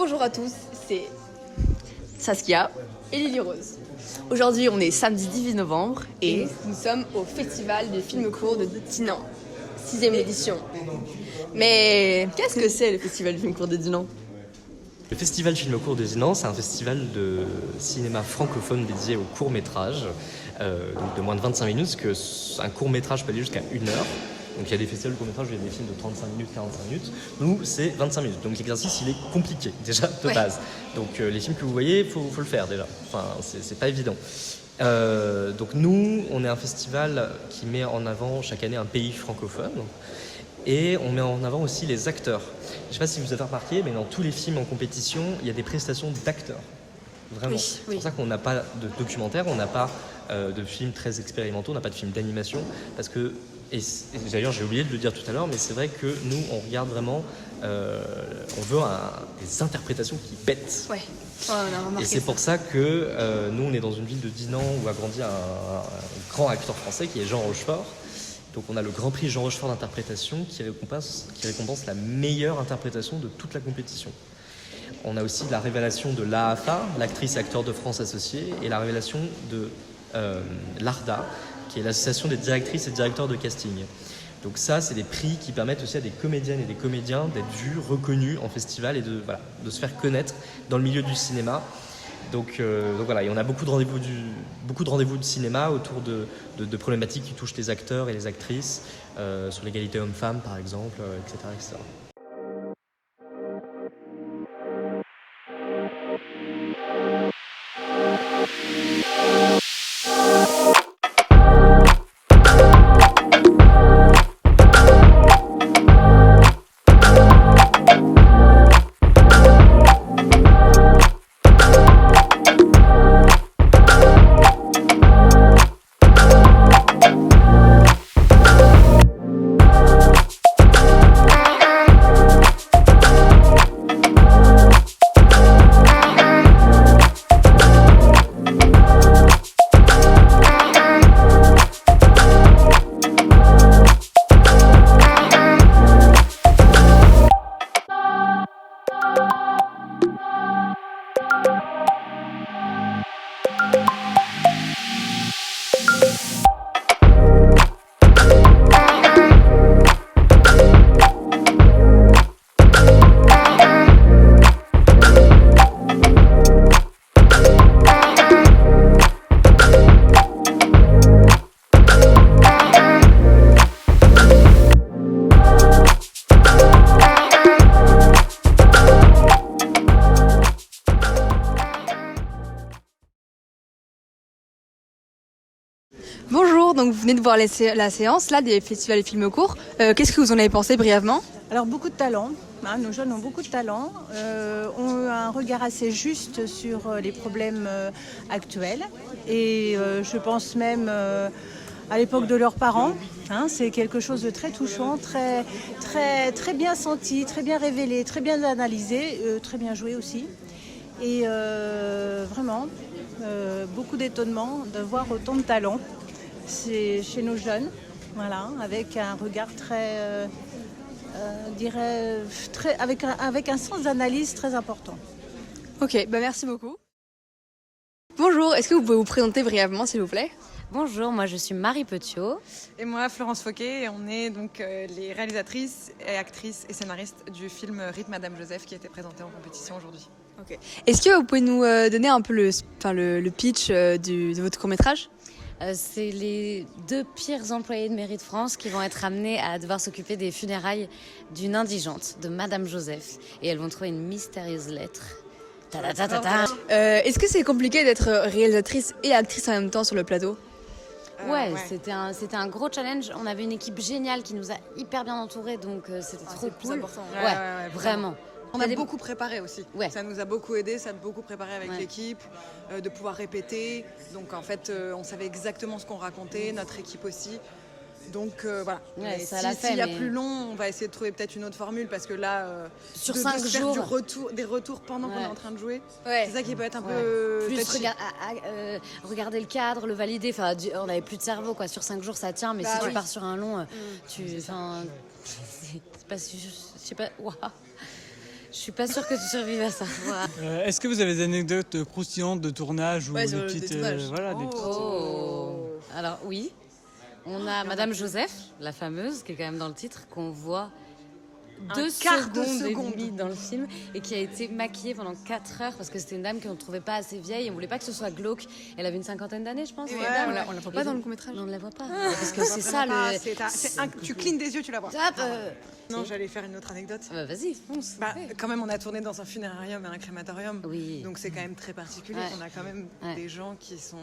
Bonjour à tous, c'est Saskia et Lily Rose. Aujourd'hui, on est samedi 18 novembre et nous sommes au Festival des films courts de Dinan, 6e édition. Mais qu'est-ce que c'est le Festival des films courts de Dinan ? Le Festival Film Court de Dinan, c'est un festival de cinéma francophone dédié aux courts-métrages, donc de moins de 25 minutes, parce qu'un court-métrage peut aller jusqu'à 1 heure. Donc il y a des festivals de court-métrage où il y a des films de 35 minutes, 45 minutes. Nous, c'est 25 minutes. Donc l'exercice, il est compliqué, déjà, de base. Donc les films que vous voyez, il faut le faire, déjà. Enfin, c'est pas évident. Donc nous, on est un festival qui met en avant chaque année un pays francophone. Et on met en avant aussi les acteurs. Je ne sais pas si vous avez remarqué, mais dans tous les films en compétition, il y a des prestations d'acteurs. Vraiment. Oui. C'est pour ça qu'on n'a pas de documentaire, on n'a pas de films très expérimentaux, on n'a pas de films d'animation. Parce que, et d'ailleurs j'ai oublié de le dire tout à l'heure, mais c'est vrai que nous, on regarde vraiment, on veut des interprétations qui pètent. Ouais. On a remarqué. Et c'est pour ça que nous, on est dans une ville de Dinan où a grandi un grand acteur français qui est Jean Rochefort. Donc on a le Grand Prix Jean Rochefort d'interprétation qui récompense la meilleure interprétation de toute la compétition. On a aussi la révélation de l'AAFA, l'actrice et acteur de France associée, et la révélation de l'ARDA, qui est l'association des directrices et directeurs de casting. Donc ça, c'est des prix qui permettent aussi à des comédiennes et des comédiens d'être vus, reconnus en festival et de se faire connaître dans le milieu du cinéma. Donc voilà, et on a beaucoup de rendez-vous de cinéma autour de problématiques qui touchent les acteurs et les actrices, sur l'égalité homme-femme par exemple, etc., etc. Bonjour, donc vous venez de voir la séance là des festivals et films courts. Qu'est-ce que vous en avez pensé brièvement ? Alors beaucoup de talent, nos jeunes ont beaucoup de talent, ont un regard assez juste sur les problèmes actuels et je pense même à l'époque de leurs parents. C'est quelque chose de très touchant, très, très, très bien senti, très bien révélé, très bien analysé, très bien joué aussi. Et vraiment, beaucoup d'étonnement de voir autant de talent chez nos jeunes, voilà, avec un regard très, avec un sens d'analyse très important. Ok, merci beaucoup. Bonjour, est-ce que vous pouvez vous présenter brièvement s'il vous plaît ? Bonjour, moi je suis Marie Petiot. Et moi Florence Fauquet, et on est donc les réalisatrices et actrices et scénaristes du film Rythme Madame Joseph qui a été présenté en compétition aujourd'hui. Ok. Est-ce que vous pouvez nous donner un peu le pitch de votre court-métrage ? C'est les 2 pires employés de mairie de France qui vont être amenés à devoir s'occuper des funérailles d'une indigente, de Madame Joseph. Et elles vont trouver une mystérieuse lettre. Est-ce que c'est compliqué d'être réalisatrice et actrice en même temps sur le plateau ? Ouais. C'était un gros challenge. On avait une équipe géniale qui nous a hyper bien entourés, donc c'était trop cool. Important. Ouais, vraiment. On a beaucoup préparé aussi. Ouais. Ça nous a beaucoup aidé, ça a beaucoup préparé avec l'équipe, de pouvoir répéter. Donc en fait, on savait exactement ce qu'on racontait, notre équipe aussi. Donc voilà. Ouais, s'il y a plus long, on va essayer de trouver peut-être une autre formule parce que là, sur de 5 se faire jours, des retours pendant qu'on est en train de jouer, Ouais. c'est ça qui peut être un peu plus touchy. regarder le cadre, le valider. Enfin, on n'avait plus de cerveau quoi. Sur 5 jours, ça tient, mais si tu pars sur un long, c'est pas, je sais pas. Waouh. Je suis pas sûre que tu survives à ça. Voilà. Est-ce que vous avez des anecdotes croustillantes de tournage ou Ouais, des sur petites, des tournages. voilà, des petites. Oh. Alors oui, on a Madame Joseph, la fameuse, qui est quand même dans le titre, qu'on voit deux quart de secondes et seconde. demie dans le film et qui a été maquillée pendant 4 heures parce que c'était une dame qu'on ne trouvait pas assez vieille et on voulait pas que ce soit glauque. Elle avait une 50aine d'années, je pense. Ouais, cette dame. on la voit Et pas dans donc- le court-métrage. Non, on ne la voit pas. Parce que c'est ça le. Tu clignes des yeux, tu la vois. Top, Non, j'allais faire une autre anecdote. Bah, vas-y, fonce. Bah, quand même, on a tourné dans un funérarium et un crématorium. Oui. Donc c'est quand même très particulier. Ouais. On a quand même Ouais. des gens qui sont...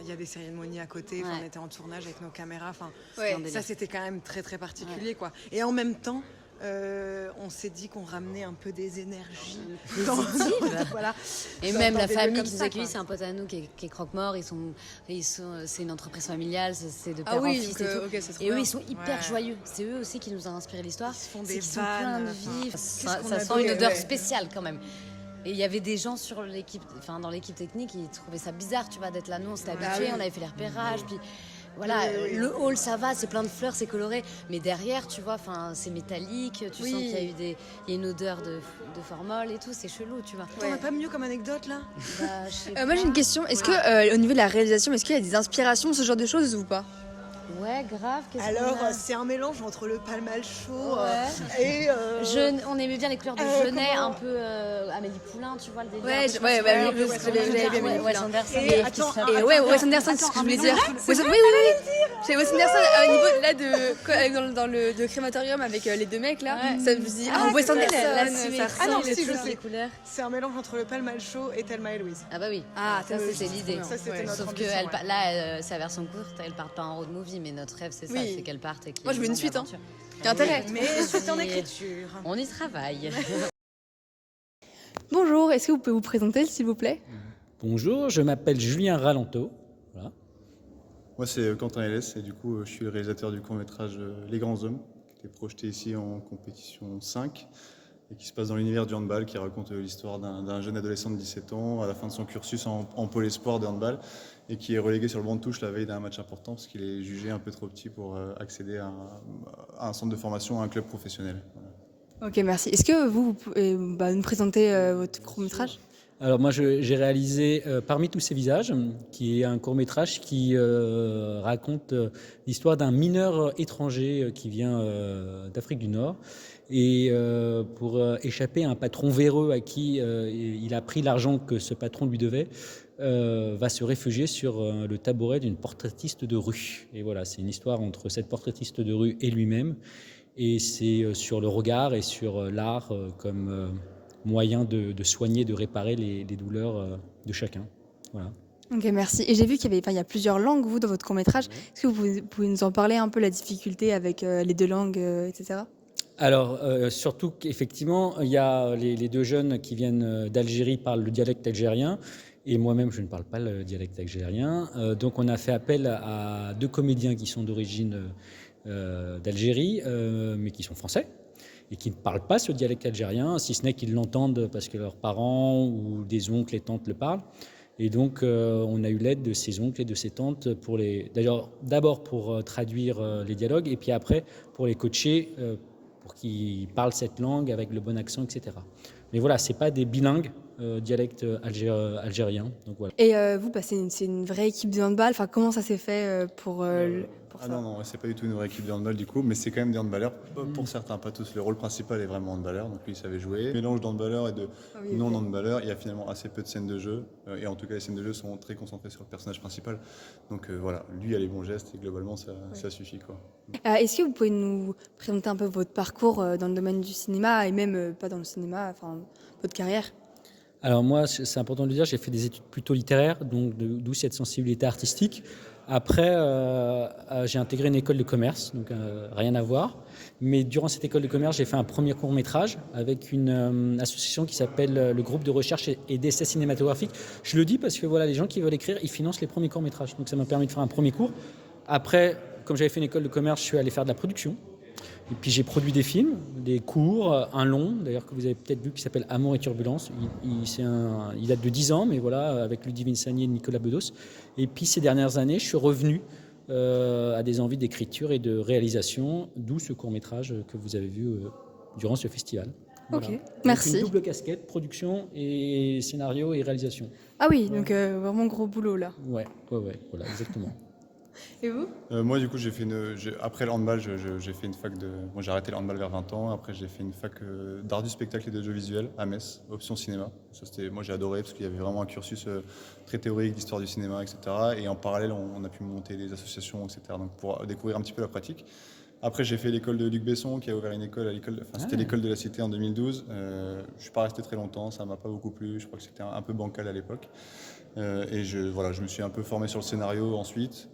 Il y a des cérémonies à côté. Enfin, Ouais. on était en tournage avec nos caméras. Enfin, Ouais. un délire. ça, c'était quand même très, très particulier. Quoi. Et en même temps, on s'est dit qu'on ramenait un peu des énergies. Voilà. Et Dans- même dans la des lieux famille comme qui nous ça, accueille, quoi. c'est un pote à nous qui est croque-mort. C'est une entreprise familiale, c'est de père Ah en oui, fils donc, et tout. ok, c'est trop Et eux, bien. ils sont hyper Ouais. joyeux. C'est eux aussi qui nous ont inspiré l'histoire. Ils se font C'est des qu'ils sont pleins de vannes, vie. enfin, Ça, qu'est-ce qu'on ça a sent donné, une odeur ouais. spéciale quand même. Et il y avait des gens sur l'équipe, enfin dans l'équipe technique, qui trouvaient ça bizarre, tu vois, d'être là. Nous, on s'était habitués, on avait fait les repérages, puis voilà, le hall, ça va, c'est plein de fleurs, c'est coloré, mais derrière, tu vois, enfin, c'est métallique, tu sens qu'il y a eu il y a une odeur de formol et tout, c'est chelou, tu vois. On n'a pas mieux comme anecdote là? Bah, je sais Moi j'ai pas. une question. Est-ce que au niveau de la réalisation, est-ce qu'il y a des inspirations, ce genre de choses ou pas? Ouais, grave. qu'est-ce Alors, qu'on a c'est un mélange entre le palmal chaud Ouais. et... On aimait bien les couleurs de Jeunet, comment un peu Amélie Poulain, tu vois le délire. Ouais, un peu ouais, spirituel, ouais, un peu parce que j'avais Wes bien aimé Wes Poulain. Anderson. Et qui attends, serait- Et ouais, Wes Anderson, c'est ce que je voulais dire. Oui, oui, oui. C'est Wes Anderson au niveau là dans le crématorium avec les deux mecs là. Ouais. Ça me dit Wes Anderson, la ça symétrie, ressemble non, et si, tout. je sais. les couleurs. c'est un mélange entre le palmal chaud et Thelma et Louise. Ah bah oui. Ah, ça ça, c'était l'idée. Ça, c'était Ouais. notre Sauf que ambition, ouais. là, sa version courte, elle part pas en road movie, mais notre rêve c'est ça, Oui. c'est qu'elle parte. Et qu'il y ait Moi, je veux une longue suite, hein. aventure. T'as intérêt. Mais c'est en Oui. écriture. On y travaille. Bonjour, est-ce que vous pouvez vous présenter s'il vous plaît? Bonjour, je m'appelle Julien Ralanto. Voilà. Moi, c'est Quentin Hélès et du coup, je suis le réalisateur du court-métrage Les Grands Hommes, qui est projeté ici en compétition 5 et qui se passe dans l'univers du handball, qui raconte l'histoire d'un jeune adolescent de 17 ans à la fin de son cursus en pôle espoir de handball et qui est relégué sur le banc de touche la veille d'un match important parce qu'il est jugé un peu trop petit pour accéder à un centre de formation, à un club professionnel. Voilà. Ok, merci. Est-ce que vous pouvez nous présenter votre court-métrage? Alors moi, j'ai réalisé Parmi tous ces visages, qui est un court-métrage qui raconte l'histoire d'un mineur étranger qui vient d'Afrique du Nord. Et pour échapper à un patron véreux à qui il a pris l'argent que ce patron lui devait, va se réfugier sur le tabouret d'une portraitiste de rue. Et voilà, c'est une histoire entre cette portraitiste de rue et lui-même. Et c'est sur le regard et sur l'art comme moyen de soigner, de réparer les douleurs de chacun. Voilà. Ok, merci. Et j'ai vu qu'il y a plusieurs langues, vous, dans votre court-métrage. Est-ce que vous pouvez nous en parler un peu, la difficulté avec les deux langues, etc. Alors, surtout qu'effectivement, il y a les deux jeunes qui viennent d'Algérie parlent le dialecte algérien, et moi-même, je ne parle pas le dialecte algérien. Donc, on a fait appel à deux comédiens qui sont d'origine d'Algérie, mais qui sont français, et qui ne parlent pas ce dialecte algérien, si ce n'est qu'ils l'entendent parce que leurs parents ou des oncles et tantes le parlent. Et donc, on a eu l'aide de ces oncles et de ces tantes pour d'abord pour traduire les dialogues, et puis après pour les coacher, pour qu'ils parlent cette langue avec le bon accent, etc. Mais voilà, c'est pas des bilingues dialecte algérien. Donc voilà. Et vous, c'est une vraie équipe de handball. Enfin, comment ça s'est fait pour ça? Non, c'est pas du tout une vraie équipe de handball du coup, mais c'est quand même des handballeurs pour certains, pas tous. Le rôle principal est vraiment handballeur, donc lui il savait jouer. Mélange d'handballeurs et de non-handballeurs, il y a finalement assez peu de scènes de jeu, et en tout cas les scènes de jeu sont très concentrées sur le personnage principal. Donc voilà, lui a les bons gestes et globalement ça suffit, quoi. Est-ce que vous pouvez nous présenter un peu votre parcours dans le domaine du cinéma et même pas dans le cinéma, enfin votre carrière? Alors moi, c'est important de le dire, j'ai fait des études plutôt littéraires, donc d'où cette sensibilité artistique. Après, j'ai intégré une école de commerce, donc rien à voir. Mais durant cette école de commerce, j'ai fait un premier court-métrage avec une association qui s'appelle le groupe de recherche et d'essais cinématographiques. Je le dis parce que voilà, les gens qui veulent écrire, ils financent les premiers courts-métrages. Donc ça m'a permis de faire un premier cours. Après, comme j'avais fait une école de commerce, je suis allé faire de la production. Et puis j'ai produit des films, des courts, un long, d'ailleurs que vous avez peut-être vu, qui s'appelle Amour et Turbulence. Il date de 10 ans, mais voilà, avec Ludivine Sagnier et Nicolas Bedos. Et puis ces dernières années, je suis revenu à des envies d'écriture et de réalisation, d'où ce court-métrage que vous avez vu durant ce festival. Voilà. Ok, Donc, merci. une double casquette, production et scénario et réalisation. Ah oui, donc vraiment gros boulot là. Ouais, voilà, exactement. Et vous? Moi, du coup, après le handball, j'ai fait une fac de. Bon, j'ai arrêté le handball vers 20 ans. Après, j'ai fait une fac d'art du spectacle et d'audiovisuel à Metz, option cinéma. Moi, j'ai adoré parce qu'il y avait vraiment un cursus très théorique d'histoire du cinéma, etc. Et en parallèle, on a pu monter des associations, etc. Donc, pour découvrir un petit peu la pratique. Après, j'ai fait l'école de Luc Besson, qui a ouvert une école à l'école. Enfin, c'était l'école de la Cité en 2012. Je suis pas resté très longtemps, ça m'a pas beaucoup plu. Je crois que c'était un peu bancal à l'époque. Et je me suis un peu formé sur le scénario ensuite.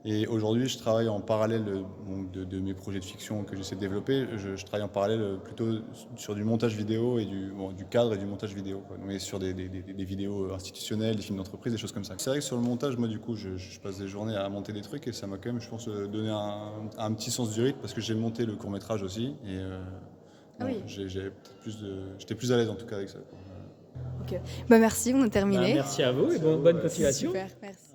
Et aujourd'hui, je travaille en parallèle de mes projets de fiction que j'essaie de développer. Je travaille en parallèle plutôt sur du montage vidéo et du cadre et du montage vidéo, quoi. Mais sur des vidéos institutionnelles, des films d'entreprise, des choses comme ça. C'est vrai que sur le montage, moi, du coup, je passe des journées à monter des trucs et ça m'a quand même, je pense, donné un petit sens du rythme parce que j'ai monté le court-métrage aussi. Et j'étais plus à l'aise en tout cas avec ça, quoi. Ok. Bah merci, on a terminé. Merci à vous et bonne continuation. Super, merci.